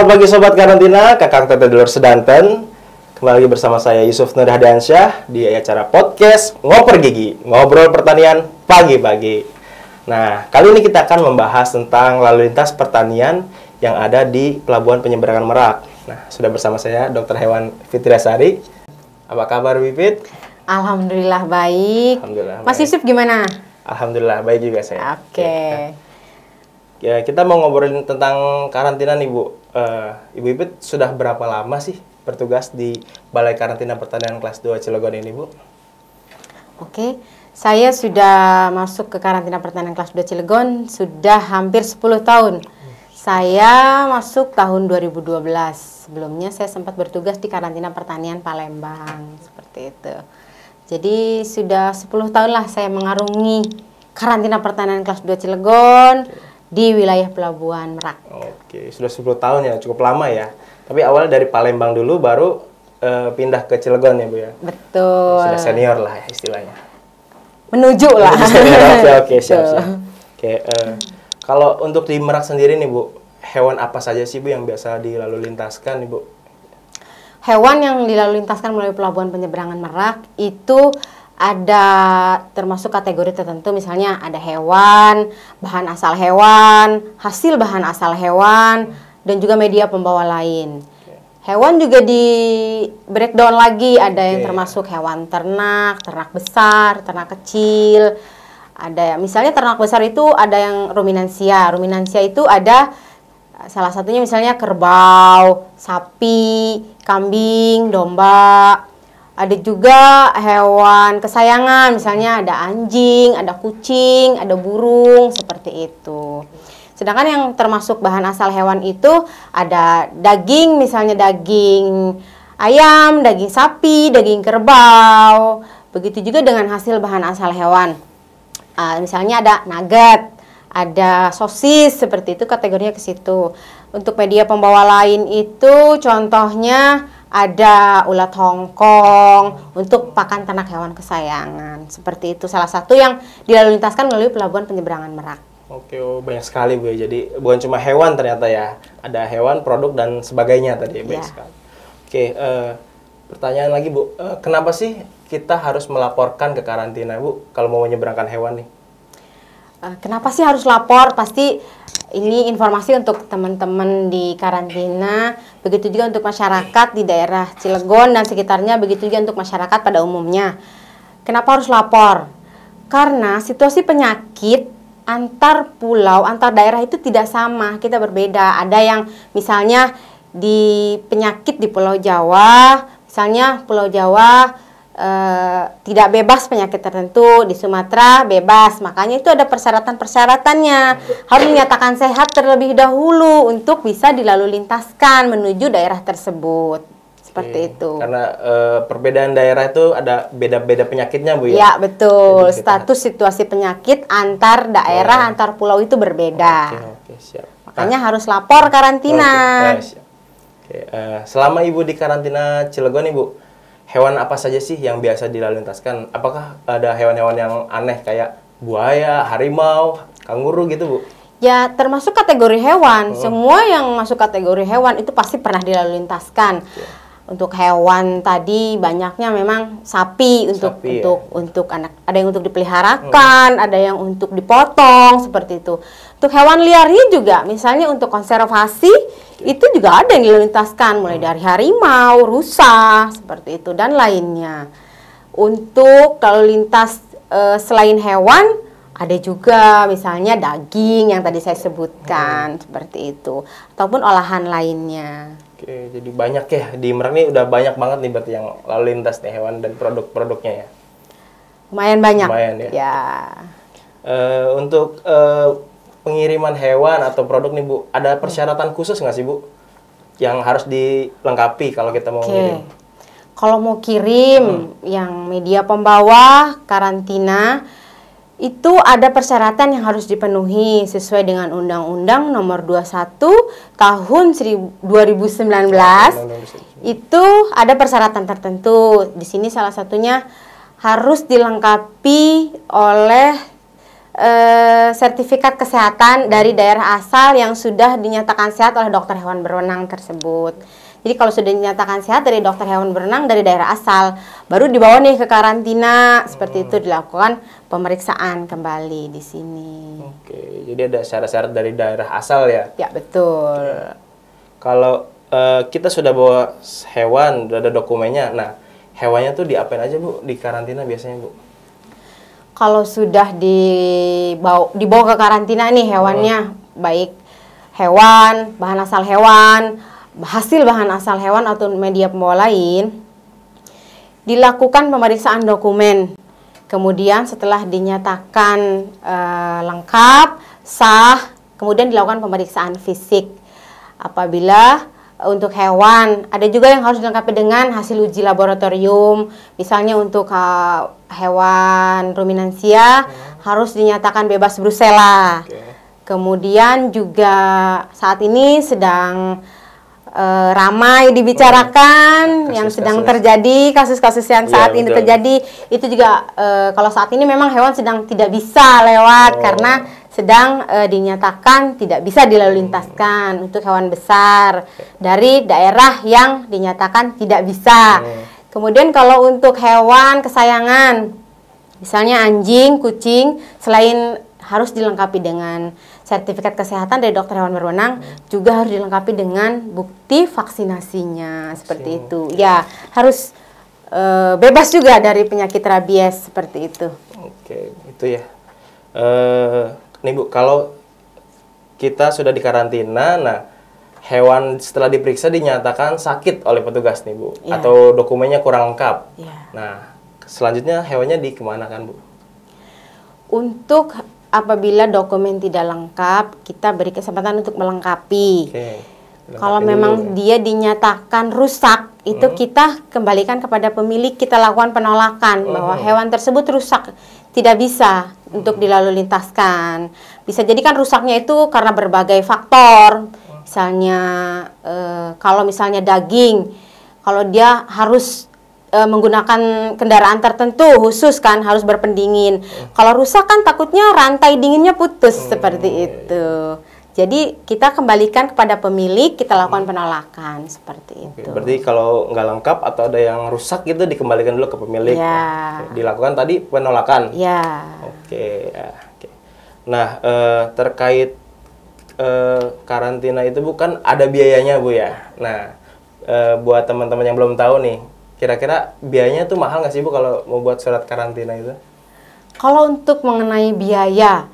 Selamat pagi Sobat Karantina, Kakang Tete Dulur Sedanten. Kembali lagi bersama saya Yusuf Nur Hadiansyah di acara podcast Ngoper Gigi, Ngobrol Pertanian Pagi-Pagi. Nah, kali ini kita akan membahas tentang lalu lintas pertanian yang ada di Pelabuhan Penyeberangan Merak. Nah, sudah bersama saya Dr. Hewan Fitriasari. Apa kabar Bipit? Alhamdulillah baik. Alhamdulillah Mas baik. Yusuf gimana? Alhamdulillah baik juga saya. Oke. Ya, kita mau ngobrolin tentang karantina nih Bu. Ibu Ipit sudah berapa lama sih bertugas di Balai Karantina Pertanian Kelas 2 Cilegon ini Bu? Oke, saya sudah masuk ke karantina pertanian kelas 2 Cilegon sudah hampir 10 tahun. Saya masuk tahun 2012. Sebelumnya saya sempat bertugas di karantina pertanian Palembang, seperti itu. Jadi sudah 10 tahun lah saya mengarungi karantina pertanian kelas 2 Cilegon di wilayah Pelabuhan Merak. Oke, sudah 10 tahun ya, cukup lama ya. Tapi awalnya dari Palembang dulu baru pindah ke Cilegon ya Bu ya? Betul. Sudah senior lah ya istilahnya. Menuju lah. Oke, siap. Oke, kalau untuk di Merak sendiri nih Bu, hewan apa saja sih Bu yang biasa dilalu lintaskan nih Bu? Hewan yang dilalu lintaskan melalui Pelabuhan Penyeberangan Merak itu ada termasuk kategori tertentu, misalnya ada hewan, bahan asal hewan, hasil bahan asal hewan, dan juga media pembawa lain. Hewan juga di breakdown lagi, ada yang termasuk hewan ternak, ternak besar, ternak kecil. Ada misalnya ternak besar itu ada yang ruminansia. Ruminansia itu ada salah satunya misalnya kerbau, sapi, kambing, domba. Ada juga hewan kesayangan, misalnya ada anjing, ada kucing, ada burung, seperti itu. Sedangkan yang termasuk bahan asal hewan itu ada daging, misalnya daging ayam, daging sapi, daging kerbau. Begitu juga dengan hasil bahan asal hewan. Misalnya ada nugget, ada sosis, seperti itu kategorinya ke situ. Untuk media pembawa lain itu contohnya ada ulat Hongkong untuk pakan ternak hewan kesayangan. Seperti itu salah satu yang dilalu lintaskan melalui Pelabuhan Penyeberangan Merak. Oke, banyak sekali Bu ya. Jadi bukan cuma hewan ternyata ya. Ada hewan, produk dan sebagainya tadi. Banyak sekali. Oke, pertanyaan lagi Bu. Kenapa sih kita harus melaporkan ke karantina Bu kalau mau menyeberangkan hewan nih? Kenapa sih harus lapor? Pasti ini informasi untuk teman-teman di karantina, begitu juga untuk masyarakat di daerah Cilegon dan sekitarnya, begitu juga untuk masyarakat pada umumnya. Kenapa harus lapor? Karena situasi penyakit antar pulau, antar daerah itu tidak sama, kita berbeda. Ada yang misalnya di penyakit di Pulau Jawa, misalnya Pulau Jawa tidak bebas penyakit tertentu, di Sumatera bebas, makanya itu ada persyaratan-persyaratannya. Harus dinyatakan sehat terlebih dahulu untuk bisa dilalu lintaskan menuju daerah tersebut. Seperti itu. Karena perbedaan daerah itu ada beda-beda penyakitnya Bu ya? Ya betul, status situasi penyakit antar daerah, antar pulau itu berbeda. Oke, siap. Makanya harus lapor karantina. Siap. Selama Ibu di karantina Cilegon Ibu, hewan apa saja sih yang biasa dilalu lintaskan? Apakah ada hewan-hewan yang aneh kayak buaya, harimau, kanguru gitu Bu? Ya termasuk kategori hewan. Semua yang masuk kategori hewan itu pasti pernah dilalu lintaskan. Untuk hewan tadi banyaknya memang sapi untuk anak, ada yang untuk dipeliharakan, ada yang untuk dipotong seperti itu. Untuk hewan liarnya juga, misalnya untuk konservasi itu juga ada yang dilalu lintaskan, mulai dari harimau, rusa seperti itu dan lainnya. Untuk lalu lintas selain hewan ada juga misalnya daging yang tadi saya sebutkan seperti itu, ataupun olahan lainnya. Oke, jadi banyak ya di Merak nih, udah banyak banget nih berarti yang lalu lintas nih hewan dan produk-produknya ya. Lumayan banyak. Lumayan ya. Ya. Untuk pengiriman hewan atau produk nih Bu, ada persyaratan khusus nggak sih Bu yang harus dilengkapi kalau kita mau ngirim? Kalau mau kirim yang media pembawa karantina itu ada persyaratan yang harus dipenuhi sesuai dengan Undang-Undang Nomor 21 Tahun 2019. Itu ada persyaratan tertentu. Di sini salah satunya harus dilengkapi oleh sertifikat kesehatan dari daerah asal yang sudah dinyatakan sehat oleh dokter hewan berwenang tersebut. Jadi kalau sudah dinyatakan sehat dari dokter hewan berwenang dari daerah asal, baru dibawa nih ke karantina. Seperti itu dilakukan pemeriksaan kembali di sini. Oke, jadi ada syarat-syarat dari daerah asal ya? Ya, betul. Kalau kita sudah bawa hewan, udah ada dokumennya, nah hewannya tuh diapain aja Bu di karantina biasanya Bu? Kalau sudah dibawa ke karantina nih hewannya, baik hewan, bahan asal hewan, hasil bahan asal hewan atau media pembawa lain, dilakukan pemeriksaan dokumen. Kemudian setelah dinyatakan lengkap, sah, kemudian dilakukan pemeriksaan fisik. Apabila untuk hewan, ada juga yang harus dilengkapi dengan hasil uji laboratorium. Misalnya untuk hewan ruminansia harus dinyatakan bebas brusela. Kemudian juga saat ini sedang ramai dibicarakan yang sedang terjadi, kasus-kasus yang saat ini terjadi. Itu juga kalau saat ini memang hewan sedang tidak bisa lewat karena sedang dinyatakan tidak bisa dilalu lintaskan untuk hewan besar dari daerah yang dinyatakan tidak bisa. Kemudian kalau untuk hewan kesayangan, misalnya anjing, kucing, selain harus dilengkapi dengan sertifikat kesehatan dari dokter hewan berwenang, juga harus dilengkapi dengan bukti vaksinasinya, seperti itu. Ya, harus bebas juga dari penyakit rabies, seperti itu. Oke, itu ya. Nih Bu, kalau kita sudah dikarantina, nah hewan setelah diperiksa dinyatakan sakit oleh petugas nih Bu, atau dokumennya kurang lengkap. Nah, selanjutnya hewannya dikemanakan Bu? Untuk apabila dokumen tidak lengkap, kita beri kesempatan untuk melengkapi. Kalau memang dia dinyatakan rusak, itu kita kembalikan kepada pemilik, kita lakukan penolakan bahwa hewan tersebut rusak, tidak bisa untuk dilalu lintaskan. Bisa jadi kan rusaknya itu karena berbagai faktor. Misalnya kalau misalnya daging, kalau dia harus menggunakan kendaraan tertentu khusus kan harus berpendingin. Kalau rusak kan takutnya rantai dinginnya putus seperti itu. Jadi kita kembalikan kepada pemilik, kita lakukan penolakan seperti itu. Berarti kalau nggak lengkap atau ada yang rusak gitu dikembalikan dulu ke pemilik. Dilakukan tadi penolakan. Oke. Nah, terkait karantina itu bukan ada biayanya Bu ya. Nah, buat teman-teman yang belum tahu nih, kira-kira biayanya tuh mahal nggak sih Bu kalau mau buat surat karantina itu? Kalau untuk mengenai biaya,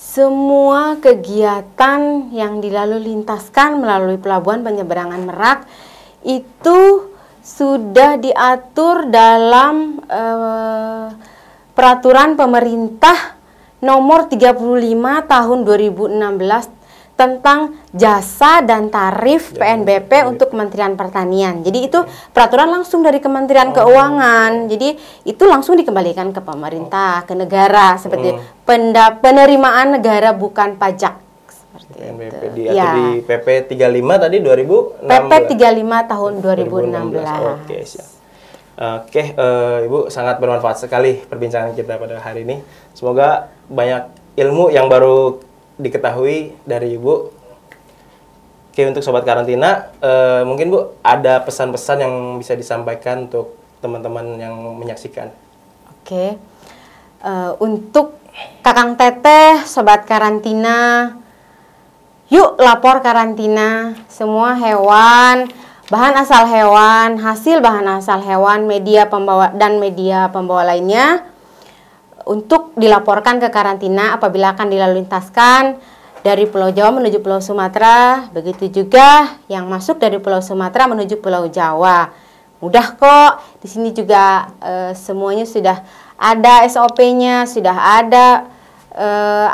semua kegiatan yang dilalu lintaskan melalui Pelabuhan Penyeberangan Merak itu sudah diatur dalam peraturan pemerintah nomor 35 tahun 2016 tentang jasa dan tarif PNBP untuk Kementerian Pertanian. Jadi itu peraturan langsung dari Kementerian Keuangan. Jadi itu langsung dikembalikan ke pemerintah, ke negara, seperti penerimaan negara bukan pajak. Seperti PNBP diatur di PP 35 tadi 2016. PP 35 tahun 2016. Oke, siap. Oke, Ibu, sangat bermanfaat sekali perbincangan kita pada hari ini. Semoga banyak ilmu yang baru diketahui dari Ibu. Oke, untuk Sobat Karantina, mungkin Bu ada pesan-pesan yang bisa disampaikan untuk teman-teman yang menyaksikan. Oke, untuk Kakang Teteh, Sobat Karantina, yuk lapor karantina semua hewan, bahan asal hewan, hasil bahan asal hewan, media pembawa dan media pembawa lainnya untuk dilaporkan ke karantina apabila akan dilalu lintaskan dari Pulau Jawa menuju Pulau Sumatera. Begitu juga yang masuk dari Pulau Sumatera menuju Pulau Jawa. Mudah kok. Di sini juga semuanya sudah ada SOP-nya, sudah ada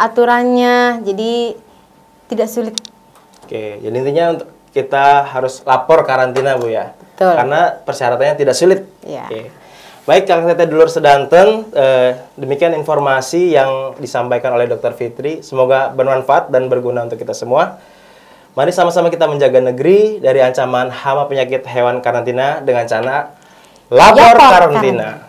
aturannya. Jadi tidak sulit. Oke, jadi intinya untuk kita harus lapor karantina Bu ya. Betul. Karena persyaratannya tidak sulit. Ya. Oke. Baik, Kakang Teteh dulur sedanten, demikian informasi yang disampaikan oleh Dr. Fitri. Semoga bermanfaat dan berguna untuk kita semua. Mari sama-sama kita menjaga negeri dari ancaman hama penyakit hewan karantina dengan cara lapor karantina.